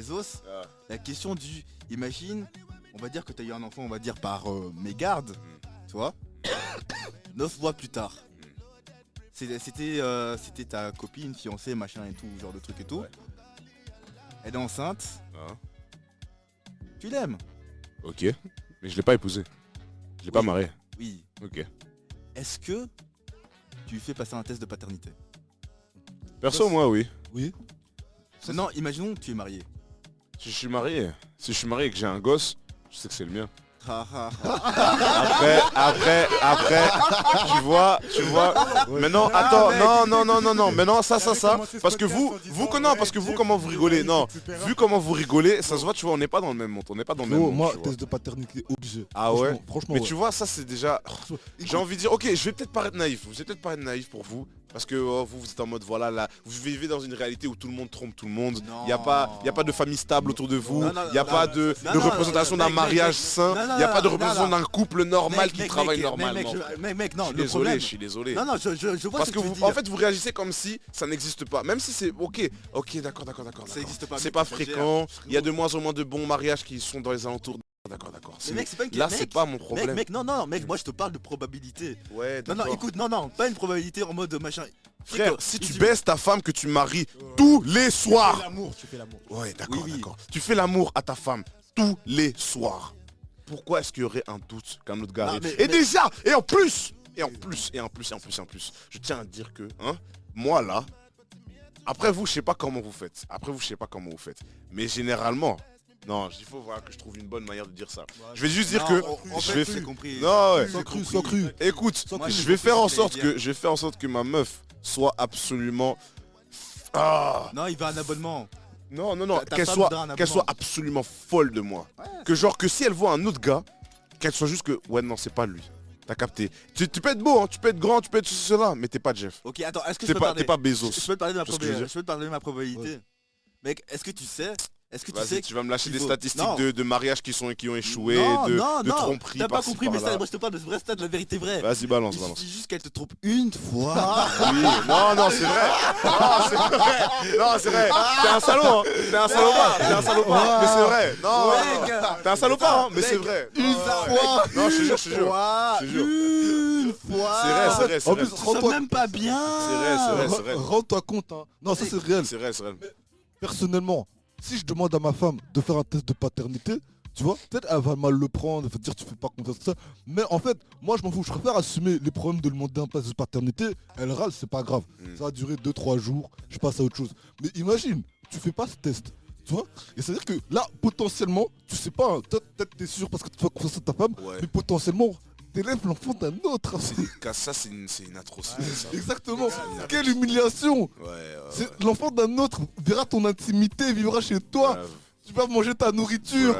Bezos, Ah. la question du... Imagine, on va dire que t'as eu un enfant, on va dire par mégarde, tu vois 9 mois plus tard. C'était ta copine, fiancée, machin et tout, genre de truc et tout. Ouais. Elle est enceinte, Ah. tu l'aimes. Ok. Mais je l'ai pas épousé. Je l'ai pas marié. Oui. Ok. Est-ce que tu lui fais passer un test de paternité? Perso, moi, oui. Oui. Non, imaginons que tu es marié. Si je suis marié et que j'ai un gosse, je sais que c'est le mien. Ah, ah, ah. Après, tu vois. Maintenant, attends, non. Maintenant, ça. Parce que vous, comment vous rigolez? Non, vu comment vous rigolez, ça se voit, tu vois, on n'est pas dans le même monde. On n'est pas dans le même monde. Moi, tu vois. test de paternité obligé. Ah ouais. Franchement, Mais ouais. tu vois, ça c'est déjà. J'ai envie de dire, ok, je vais peut-être paraître naïf. Vous allez peut-être paraître naïf pour vous. Parce que vous êtes en mode, voilà, là, vous vivez dans une réalité où tout le monde trompe tout le monde. Il n'y a pas de famille stable autour de vous. Il n'y a pas de représentation d'un mariage sain. Il n'y a pas de représentation d'un couple normal qui travaille normalement. Mec, non, Je suis le désolé, problème... je suis désolé. Non, je vois Parce ce que tu veux vous, dire. en fait, vous réagissez comme si ça n'existe pas. Même si c'est ok, d'accord. Ça n'existe pas. C'est mec, pas t'exagères. fréquent. Il y a de moins en moins de bons mariages qui sont dans les alentours. D'accord. Mais mec, c'est pas une Là, mec, c'est pas mon problème. Mec, non, mec, moi je te parle de probabilité. Ouais, Non, d'accord. écoute, non, pas une probabilité en mode machin. Frère, si tu baises ta femme que tu maries tous les soirs. Tu fais l'amour. Ouais, d'accord, Oui. d'accord. Tu fais l'amour à ta femme tous les soirs. Pourquoi est-ce qu'il y aurait un doute qu'un autre gars Non, arrive mais- Et déjà, et en plus, je tiens à dire que, moi là, après vous, je sais pas comment vous faites. Mais généralement, non, il faut voir que je trouve une bonne manière de dire ça. Je vais juste dire que, je vais j'ai compris. Non, ouais. Sans cru. Écoute, Moi, je j'ai vais compris faire en ce que sorte t'allais que, ma meuf soit absolument. Ah. Non, il va un abonnement. Non, Ta qu'elle femme soit, voudra un qu'elle soit abonnement. absolument folle de moi. Que genre que si elle voit un autre gars, qu'elle soit juste que ouais non c'est pas lui. T'as capté. Tu peux être beau, hein, tu peux être grand, tu peux être ceci, cela, mais t'es pas Jeff. Ok, attends, est-ce que T'es je peux pas, parler t'es pas Bezos. Je peux te parler de ma Tu vois ce que je veux probabilité. dire Je peux te parler de ma probabilité. Mec, est-ce que tu sais Vas-y, tu vas me lâcher qu'il des faut- statistiques Non. de mariages qui ont échoué, Non, de tromperies. t'as pas par-ci, compris, mais par-là. ça, moi je te parle de ce vrai stade, de la vérité vraie. Vas-y, balance. Il suffit juste qu'elle te trompe une fois. Oui, non, c'est vrai. Non, c'est vrai. T'es un salaud, hein. T'es un salopard, mais c'est vrai. Non, Mec, t'es un salopard, hein, mais mec, c'est vrai. Une fois. Non, je te jure. Une fois. C'est vrai. En plus, Tu sens même pas bien. C'est vrai. Rends-toi compte, hein. Non, ça c'est réel. C'est vrai. Personnellement, si je demande à ma femme de faire un test de paternité, tu vois, peut-être elle va mal le prendre, elle va dire tu fais pas confiance, tout ça. Mais en fait, moi je m'en fous, je préfère assumer les problèmes de demander un test de paternité. Elle râle, c'est pas grave. Ça va durer 2-3 jours, je passe à autre chose. Mais imagine, tu fais pas ce test. Tu vois. Et c'est-à-dire que là, potentiellement, tu sais pas, hein, peut-être t'es sûr parce que tu fais confiance à ta femme, Ouais. mais potentiellement, t'élèves l'enfant d'un autre. Ça, c'est une atrocité. Ça. Exactement. Quelle humiliation. Ouais. L'enfant d'un autre verra ton intimité, vivra chez toi. Bref. Tu vas manger ta nourriture.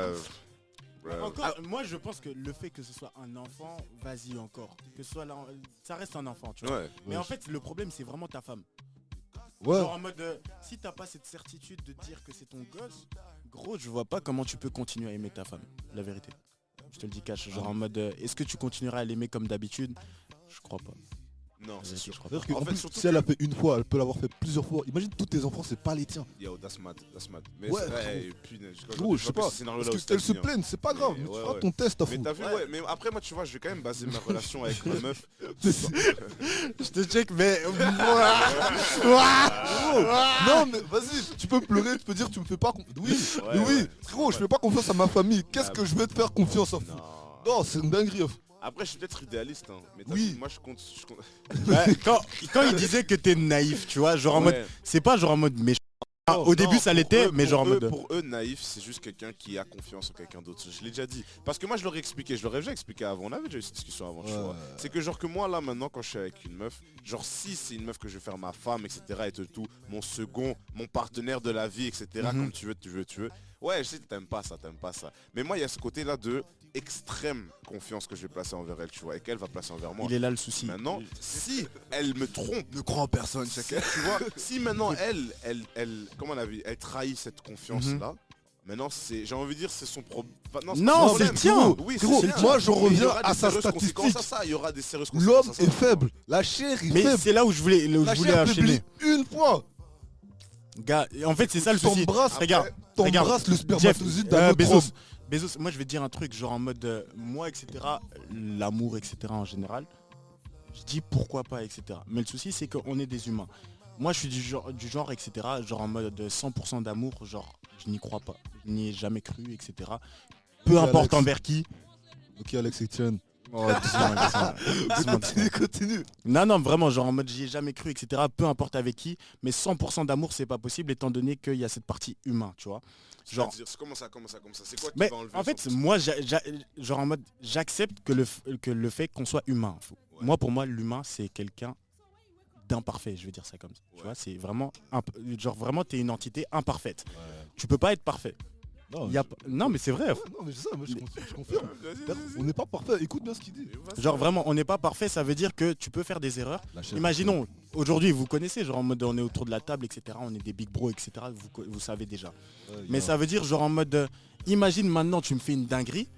Encore, moi je pense que le fait que ce soit un enfant, vas-y encore. Que ce soit là, ça reste un enfant, tu vois. Ouais. Mais en fait, le problème c'est vraiment ta femme. Ouais. Genre en mode, si t'as pas cette certitude de dire que c'est ton gosse, gros, je vois pas comment tu peux continuer à aimer ta femme, la vérité. Je te le dis cash, genre en mode, est-ce que tu continueras à l'aimer comme d'habitude? Je crois pas. Non, c'est sûr. Je crois pas. C'est-à-dire qu'en En fait, plus, surtout si elle a fait une fois, elle peut l'avoir fait plusieurs fois. Imagine tous tes enfants, c'est pas les tiens. Yo, that's mad. Mais Ouais, c'est vrai, frérot. et punaise, Gros, je sais pas. Parce qu'elle se plaigne, c'est pas grave. Mais tu ouais, feras ouais. ton test à Mais fond. t'as vu, ouais, mais après moi tu vois, je vais quand même baser ma relation avec ma meuf. Je te check, mais Non, mais vas-y, tu peux pleurer, tu peux dire tu me fais pas confiance. Oui, Ouais, mais oui, ouais. frérot, je fais pas confiance à ma famille. Qu'est-ce que je vais te faire confiance en fou? Non. Non, c'est une dinguerie. Après je suis peut-être idéaliste, hein. Mais t'as Oui. vu, moi je compte. quand il disait que t'es naïf, tu vois, genre en Ouais. mode, c'est pas genre en mode méchant. Non, Au début ça pour l'était, eux- mais genre en pour eux- mode. Pour eux, naïf, c'est juste quelqu'un qui a confiance en quelqu'un d'autre. Je l'ai déjà dit. Parce que moi, je leur ai expliqué. Je leur ai déjà expliqué avant. On avait déjà eu cette discussion avant, tu Ouais. vois. C'est que genre que moi, là, maintenant, quand je suis avec une meuf, genre si c'est une meuf que je vais faire ma femme, etc., et tout, mon second, mon partenaire de la vie, etc., comme tu veux. Ouais, je sais que t'aimes pas ça. Mais moi, il y a ce côté-là de extrême confiance que je vais placer envers elle, tu vois, et qu'elle va placer envers moi. Il est là le souci. Maintenant, si elle me trompe, Ne crois en personne, chacun. tu vois, si maintenant elle comment on a vu, elle trahit cette confiance là, maintenant c'est, j'ai envie de dire, c'est son problème. Non, c'est le tien. Oui, Frérot, c'est le tien. moi, je Mais il y reviens aura à des sa sérieuses conséquences statistique. à ça, il y aura des sérieuses L'homme conséquences à est ça. faible, la chair est Mais faible. c'est là où je voulais La enchaîner. chair faiblit une fois. Gars, en fait c'est ça le Tu souci. t'embrasses. Regarde, t'embrasses le spermatozoïde d'un autre Bezos, homme. Bezos, moi je vais te dire un truc, genre en mode moi, etc., l'amour, etc. en général, je dis pourquoi pas, etc. Mais le souci, c'est qu'on est des humains. Moi, je suis du genre, etc., genre en mode 100% d'amour, genre, je n'y crois pas. Je n'y ai jamais cru, etc. Peu Ok, importe Alex. envers qui. Ok, Alex Etienne. Oh, doucement. Continue. Non, vraiment, genre en mode j'y ai jamais cru, etc. Peu importe avec qui, mais 100% d'amour, c'est pas possible, étant donné qu'il y a cette partie humain, tu vois. Genre, Comment ça, c'est quoi qui mais va enlever en fait, 100%? moi, genre en mode, j'accepte que le fait qu'on soit humain. Ouais. Moi, pour moi, l'humain, c'est quelqu'un d'imparfait, je vais dire ça comme ça. Tu Ouais. vois, c'est vraiment, genre vraiment, t'es une entité imparfaite. Tu peux pas être parfait. Non, Non, mais c'est vrai. non, mais c'est ça, moi, je confirme. Vas-y. On n'est pas parfait, écoute bien ce qu'il dit. Genre vraiment, on n'est pas parfait, ça veut dire que tu peux faire des erreurs. Imaginons, aujourd'hui, vous connaissez, genre en mode on est autour de la table, etc. On est des big bros, etc. Vous savez déjà. Mais ça veut dire genre en mode, imagine maintenant tu me fais une dinguerie.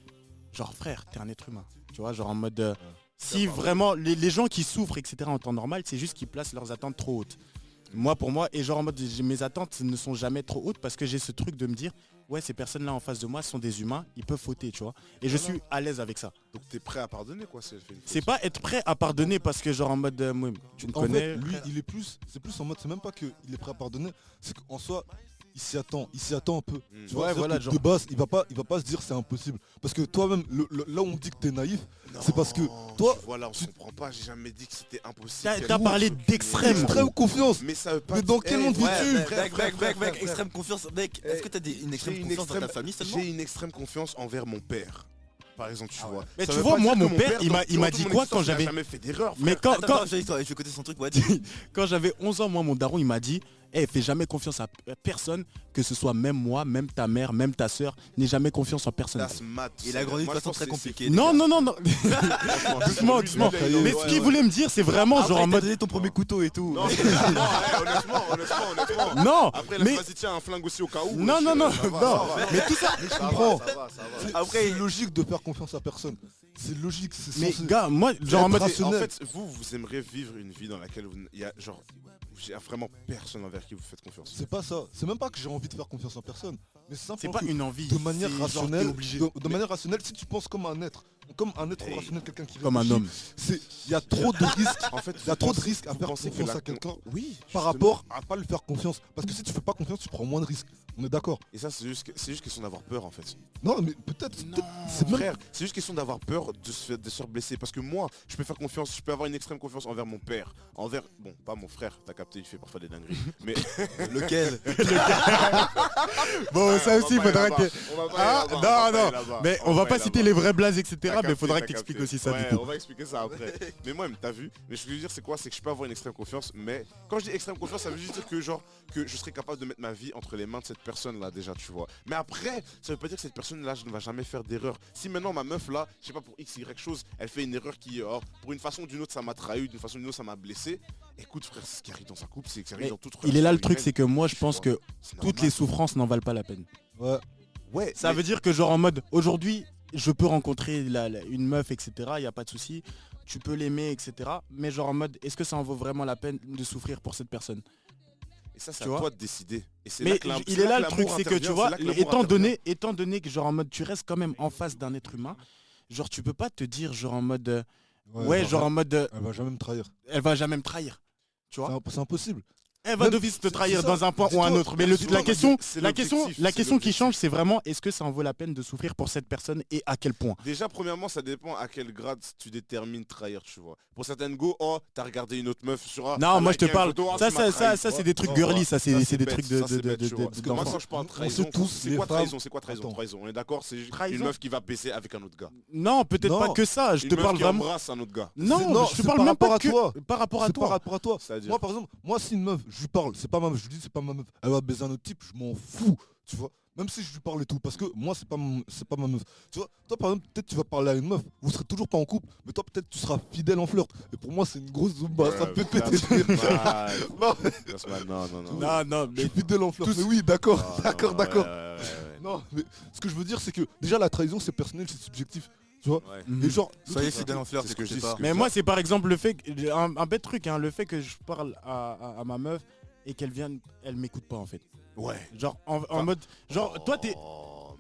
Genre frère, t'es un être humain. Tu vois, genre en mode, si vraiment, les gens qui souffrent, etc. en temps normal, c'est juste qu'ils placent leurs attentes trop hautes. Moi, pour moi, et genre en mode, mes attentes ne sont jamais trop hautes parce que j'ai ce truc de me dire, ouais, ces personnes-là en face de moi sont des humains, ils peuvent fauter, tu vois. Et je suis à l'aise avec ça. Donc t'es prêt à pardonner quoi si elle fait une faute. C'est pas être prêt à pardonner parce que genre en mode, moi, tu me En connais. fait, lui, il est plus, c'est plus en mode, c'est même pas qu'il est prêt à pardonner, c'est qu'en soi, il s'y attend un peu. Tu vois, Ouais, c'est-à-dire voilà, que genre. de base, il va pas se dire c'est impossible. Parce que toi-même, là où on dit que t'es naïf, c'est parce que toi, Voilà, on se comprend pas, j'ai jamais dit que c'était impossible. T'as parlé d'extrême. extrême confiance. Mais ça veut pas Mais dans dire- quel monde Ouais, vis-tu mec, extrême confiance. Mec, est-ce que t'as une extrême confiance dans ta famille seulement? J'ai une extrême confiance envers mon père. Par exemple, tu vois. Mais Ça tu veut vois, pas moi, dire que mon père, il m'a durant dit toute quoi mon quand existence, il a j'avais. jamais fait d'erreur. Mais frère. quand Je vais écouter son truc, ouais. quand j'avais 11 ans, moi, mon daron, il m'a dit, fais jamais confiance à personne, que ce soit même moi, même ta mère, même ta soeur, n'aie jamais confiance en personne. That's mad. Il a grandi de Moi, je façon pense très que compliquée. Non, non, non, non. Franchement, Doucement, lui, doucement. lui, il a- Mais ce qu'il voulait me dire, c'est vraiment genre en mode. donné ton premier couteau et tout. Non, honnêtement. Non, Après, mais. vas-y, tiens, un flingue aussi au cas où. Non, non, non, non. Mais tout ça. Je comprends. Après, C'est logique de faire confiance à personne. C'est logique, c'est Mais censé. gars, moi, genre en mode. En rationnel. fait, vous aimeriez vivre une vie dans laquelle il y a genre, il y a vraiment personne envers qui vous faites confiance. C'est pas ça. C'est même pas que j'ai envie de faire confiance en personne. Mais c'est C'est simplement pas que une envie. de manière c'est genre, t'es rationnelle, obligé. de manière rationnelle, si tu penses comme un être rationnel, quelqu'un qui Comme un réfléchit, homme. il y a trop de risques. En fait, Il y a trop de risques à faire pensez que confiance la à quelqu'un Oui. par rapport à pas lui faire confiance. Parce que si tu fais pas confiance, tu prends moins de risques. On est d'accord. Et ça, c'est juste question d'avoir peur en fait. Non, mais peut-être. C'est même. Frère, c'est juste question d'avoir peur de se faire blesser. Parce que moi, je peux faire confiance, je peux avoir une extrême confiance envers mon père. Bon, pas mon frère, t'as capté, il fait parfois des dingueries. Mais lequel? Bon, ça aussi, il faudra que. Ah, non, non. Mais on va pas citer les vrais blazes, etc. Mais il faudra que tu expliques aussi ça, du Ouais, coup. on va expliquer ça après. Mais moi, t'as vu. Mais ce que je veux dire, c'est quoi? C'est que je peux avoir une extrême confiance. Mais quand je dis extrême confiance, ça veut juste dire que genre que je serais capable de mettre ma vie entre les mains de cette personne-là déjà, tu vois. Mais après, ça veut pas dire que cette personne-là, je ne va jamais faire d'erreur. Si maintenant ma meuf là, je sais pas pour x y chose, elle fait une erreur qui, pour une façon ou d'une autre, ça m'a trahi, d'une façon ou d'une autre, ça m'a blessé. Écoute, frère, c'est ce qui arrive dans un couple, c'est ce qui arrive Mais dans toute il est là le relation truc, humaine. c'est que moi, je Tu pense vois. que C'est toutes normal. les souffrances n'en valent pas la peine. Ouais. Ouais, Ça veut dire que genre en mode, aujourd'hui, je peux rencontrer une meuf, etc. Il n'y a pas de souci. Tu peux l'aimer, etc. Mais genre en mode, est-ce que ça en vaut vraiment la peine de souffrir pour cette personne? Et ça, c'est tu à vois. toi de décider. Et c'est Mais là que il est là le l'amour truc, c'est que tu intervient, vois, c'est là que l'amour étant donné que genre en mode, tu restes quand même en face d'un être humain, genre tu peux pas te dire genre en mode, ouais, genre en mode, Elle va jamais me trahir. elle va jamais me trahir. Tu vois, C'est impossible. elle va Même- d'office te trahir c'est ça. dans un point ou un Dis-toi- autre. Mais dis-toi, la question, c'est la question, l'objectif, la c'est question qui l'objectif. change, c'est vraiment, est-ce que ça en vaut la peine de souffrir pour cette personne et à quel point? Déjà, premièrement, ça dépend à quel grade tu détermines trahir, tu vois. Pour certaines go, t'as regardé une autre meuf sur Non, moi je te liké une parle. photo, Ça, tu m'as trahi, tu c'est vois. des trucs Non, girly, ça, c'est des bête, trucs de. ça, c'est bête, tu vois. Parce que moi, d'enfants. quand je parle de On trahison, sait tous, c'est les quoi femmes- trahison? C'est quoi trahison? Attends. Trahison, on est d'accord? C'est juste Trahison. une meuf qui va baisser avec un autre gars. Non, peut-être Non. pas que ça. Je Une te meuf parle qui vraiment. embrasse un autre gars. Non, je te c'est parle par même pas rapport à que toi. par rapport à C'est par toi. rapport à toi. C'est-à-dire Moi par exemple, moi si une meuf, je lui parle, c'est pas ma meuf, je lui dis c'est pas ma meuf, elle va baiser un autre type, je m'en fous, tu vois. Même si je lui parle et tout, parce que moi c'est pas ma meuf. Tu vois, toi par exemple, peut-être tu vas parler à une meuf, vous serez toujours pas en couple, mais toi peut-être tu seras fidèle en flirt. Et pour moi c'est une grosse zumba, ça me fait péter de rire. Non, Non. Non, je suis fidèle en flirt. Mais oui, d'accord, d'accord. Ouais. Non, mais ce que je veux dire c'est que déjà la trahison c'est personnel, c'est subjectif. Tu vois. Mhm. Et genre, le Soyez truc, fidèle en fleur, c'est ce que je écoutez dis, pas. c'est Mais moi c'est par exemple le fait que, un bête truc, hein, le fait que je parle à ma meuf et qu'elle vienne, elle m'écoute pas en fait. Ouais. Genre en mode, genre toi t'es...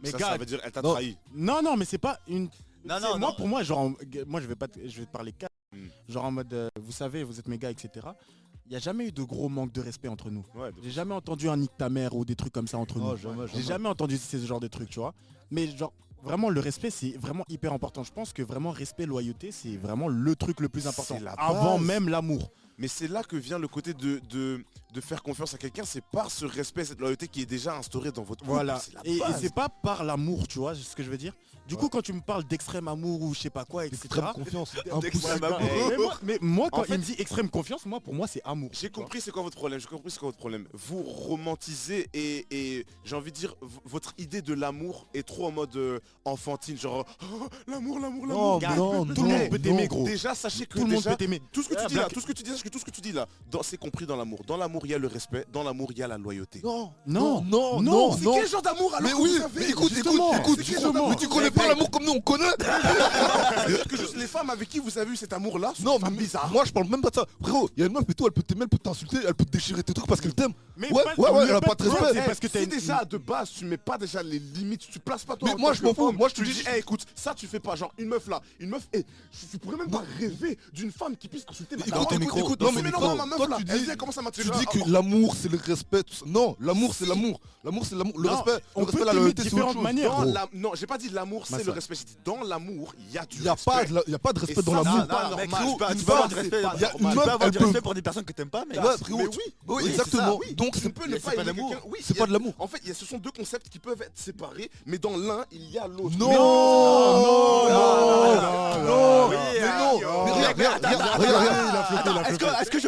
Mais ça, gars, ça veut dire elle t'a non. trahi. Non, mais c'est pas une... Non, c'est- non, moi non. pour moi, genre, moi je vais te parler cas. Mm. Genre en mode, vous savez, vous êtes mes gars, etc. Il n'y a jamais eu de gros manque de respect entre nous. Ouais, J'ai jamais entendu un nique ta mère ou des trucs comme ça entre Non, nous. jamais, J'ai jamais entendu ce genre de trucs, tu vois. Mais genre, vraiment, le respect, c'est vraiment hyper important. Je pense que vraiment, respect, loyauté, c'est vraiment le truc le plus important. C'est la Avant base. même l'amour. Mais c'est là que vient le côté de faire confiance à quelqu'un, c'est par ce respect, cette loyauté qui est déjà instaurée dans votre couple. Voilà. C'est la Et base. c'est pas par l'amour, tu vois ce que je veux dire. Du coup, quand tu me parles d'extrême amour ou je sais pas quoi, etc. Extrême confiance. D'extrême Impossible. amour. Mais moi, quand En fait- il me dit extrême confiance, moi, pour moi, c'est amour. J'ai compris c'est quoi votre problème, Vous romantisez et j'ai envie de dire, votre idée de l'amour est trop en mode enfantine, genre oh, l'amour. Non, Gars, non, tout le monde non, peut t'aimer, non. gros. Déjà, sachez que Tout le monde déjà, peut t'aimer. tout ce que tu dis Black- là, tout ce que tu dis là, c'est compris dans l'amour. Dans l'amour, il y a le respect, dans l'amour, il y a la loyauté. Non, Non, non, non, non, C'est non. quel genre d'amour alors Mais que oui, vous avez mais écoute, justement, écoute, c'est quel genre d'amour mais tu connais pas l'amour comme nous on connaît. que juste les femmes avec qui vous avez eu cet amour-là sont Non, des femmes mais bizarres. moi je parle même pas de ça. Frérot, il y a une meuf et tout, elle peut t'aimer, elle peut t'insulter, elle peut te déchirer tes trucs parce qu'elle t'aime. Mais Ouais, pas- ouais, mais elle a pas de respect. C'est parce que t'as si une- déjà de base tu mets pas déjà les limites, tu places pas toi Mais en moi, tant je que m'en fous. femme, Moi, je te tu dis- dis, écoute, ça tu fais pas, genre une meuf là, je pourrais même pas rêver d'une femme qui puisse insulter ma Écoute, daronne. écoute, non non, mais mais non, Nico, ma meuf toi, là, tu elle dis- vient commence à Tu m'attirer. dis que l'amour c'est le respect. Tout ça. Non, l'amour c'est l'amour. L'amour c'est l'amour. Le Non, respect, on le respect, peut la t'aimer loyauté de c'est autre différentes chose. manières. Dans gros. la... Non, j'ai pas dit l'amour c'est Massa. le respect, j'ai dit dans l'amour, il y a du Il y a respect. pas de, il y a pas de respect Et dans ça, l'amour. c'est pas mec, normal. tu peux Une avoir femme, du c'est respect. pas Tu normal. peux Une meuf, avoir elle du peut- respect pour des personnes que t'aimes pas, mec. Ouais, frérot, Mais tu- oui, oui, oui, exactement. c'est ça, oui. Donc Tu c'est peux ne mais pas c'est pas aimer l'amour. quelqu'un. Oui, C'est il y a- pas de l'amour. En fait, ce sont deux concepts qui peuvent être séparés, mais dans l'un, il y a l'autre. Non, Mais non, non, non, oui, mais non, mais regarde, regarde, regarde. Est-ce que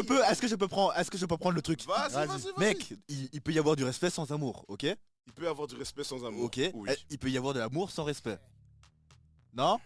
je peux prendre le truc? Vas-y. Mec, il peut y avoir du respect sans amour, ok? Il peut y avoir du respect sans amour. Ok. Oui. Il peut y avoir de l'amour sans respect. Non?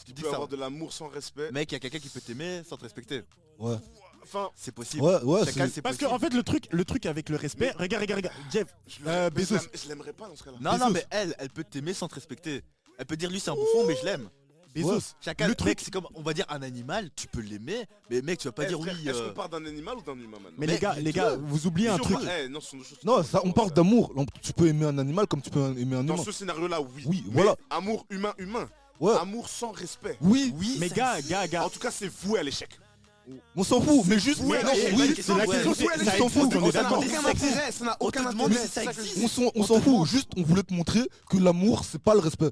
Il dis peut y ça. avoir de l'amour sans respect. Mec, il y a quelqu'un qui peut t'aimer sans te respecter. Ouais, Enfin, C'est possible. ouais, Chacun, c'est. c'est Parce que possible. en fait, le truc avec le respect, regarde, Jeff, mais Bezos. je l'aimerais pas dans ce cas-là. Non, mais elle peut t'aimer sans te respecter. Elle peut dire lui c'est un bouffon, mais je l'aime. Bezos. Ouais. Chacun, Le truc- mec, c'est comme, on va dire un animal, tu peux l'aimer, mais mec, tu vas pas dire oui. Est-ce qu'on parle d'un animal ou d'un humain maintenant Mais Mais les gars, vous oubliez un truc. Non, ce sont deux choses Non, différentes. ça, on parle d'amour. Donc, tu peux aimer un animal comme tu peux aimer un Dans humain. ce scénario-là, oui. Oui, Mais voilà. Amour humain. Ouais. Amour sans respect. Oui, Oui, Mais ça gars. En tout cas, c'est voué à l'échec. on s'en fout, mais juste. Ouais, non, mais- oui, mais- C'est la Ouais. question, C'est voué à ça l'échec. s'en fout, existe, on est Ça n'a d'accord. aucun intérêt. Ça n'a On aucun te demande intérêt. si ça C'est ça que je existe. dis. on s'en fout. Juste, on voulait te montrer que l'amour, c'est pas le respect.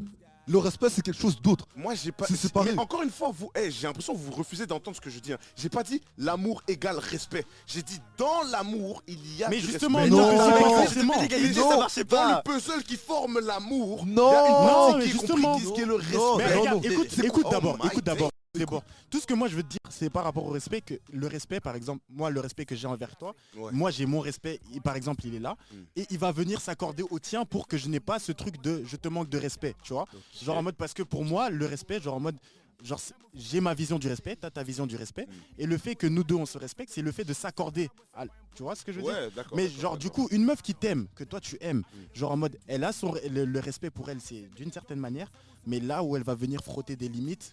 Le respect, c'est quelque chose d'autre. Moi j'ai pas. C'est séparé. Mais encore une fois, vous, j'ai l'impression que vous refusez d'entendre ce que je dis. Hein. J'ai pas dit l'amour égale respect. J'ai dit dans l'amour il y a Mais du justement, respect. non, c'est non, pas non, forcément. l'égalité, Non, ça marchait dans pas. le puzzle qui forme l'amour, Non, il y a une non, partie mais qui est justement. comprise, qui est le respect. Non, Mais non, regarde, non, écoute, c'est- écoute oh d'abord, my écoute d'abord. days. D'abord. Tout ce que moi je veux te dire, c'est par rapport au respect que le respect, par exemple, moi le respect que j'ai envers toi, Ouais. moi j'ai mon respect, par exemple il est là, Mm. et il va venir s'accorder au tien pour que je n'ai pas ce truc de je te manque de respect, tu vois. Genre en mode parce que pour moi le respect, genre en mode genre j'ai ma vision du respect, t'as ta vision du respect, et le fait que nous deux on se respecte, c'est le fait de s'accorder. Tu vois ce que je veux dire? Ouais, d'accord. Mais d'accord, genre du d'accord. coup une meuf qui t'aime, que toi tu aimes, genre en mode elle a le respect pour elle, c'est d'une certaine manière, mais là où elle va venir frotter des limites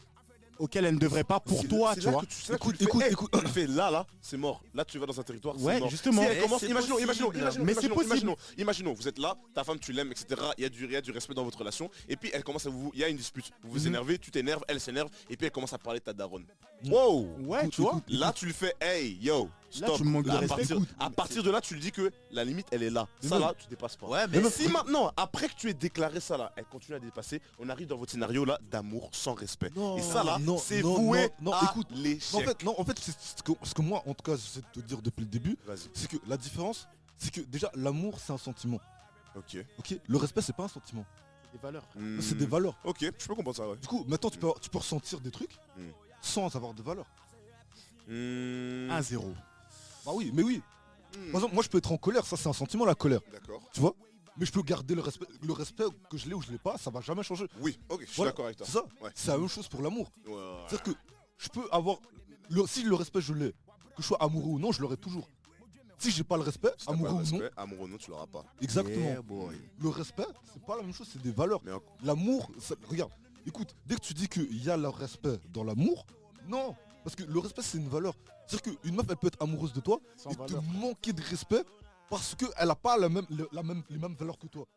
auxquelles elle ne devrait pas pour C'est toi, là- c'est tu là vois. que tu- c'est là que Écoute, tu le fais, écoute, tu le fais là, c'est mort. Là, tu vas dans un territoire, c'est Ouais, mort. justement. Si elle Mais commence, c'est imaginons, possible. Mais c'est possible. imaginons, vous êtes là, ta femme, tu l'aimes, etc. Il y a du respect dans votre relation. Et puis, elle commence à il y a une dispute. Vous vous énervez, tu t'énerves, elle s'énerve. Et puis, elle commence à parler de ta daronne. Wow. Ouais, tu vois. Là, tu lui fais, hey, yo, Là, stop. tu me manques de Là, respect. à partir de là, tu lui dis que la limite, elle est là. Mais Ça, même- là, tu dépasses pas. Ouais, Mais mais si maintenant, après que tu aies déclaré ça là, elle continue à dépasser, on arrive dans votre scénario là d'amour sans respect. Non, Et ça là, non, c'est non, voué non, à écoute, l'échec. En fait, c'est ce que moi, en tout cas, j'essaie de te dire depuis le début, Vas-y. c'est que la différence, c'est que déjà, l'amour, c'est un sentiment. Ok. Ok, le respect, c'est pas un sentiment. Des valeurs. C'est des valeurs. Ok, je peux comprendre ça, ouais. Du coup, maintenant, tu peux ressentir des trucs Mm. sans avoir de valeur. 1-0. Bah oui, mais oui. Par exemple, moi, je peux être en colère, ça, c'est un sentiment, la colère. D'accord. Tu vois? Mais je peux garder le respect que je l'ai ou je l'ai pas, ça va jamais changer. Oui, ok, je suis Voilà, d'accord avec toi. C'est ça. Ouais. C'est la même chose pour l'amour. Ouais, ouais. C'est-à-dire que je peux avoir. Si le respect je l'ai, que je sois amoureux ou non, je l'aurai toujours. Si j'ai pas le respect, Si t'as pas amoureux le ou non, respect, amoureux ou non, tu l'auras pas. exactement. Yeah, boy. Le respect, c'est pas la même chose, c'est des valeurs. Mais L'amour, regarde, écoute, dès que tu dis qu'il y a le respect dans l'amour, non, parce que le respect c'est une valeur. C'est-à-dire qu'une meuf elle peut être amoureuse de toi Sans et te valeur. manquer de respect parce qu'elle a pas les mêmes valeurs que toi.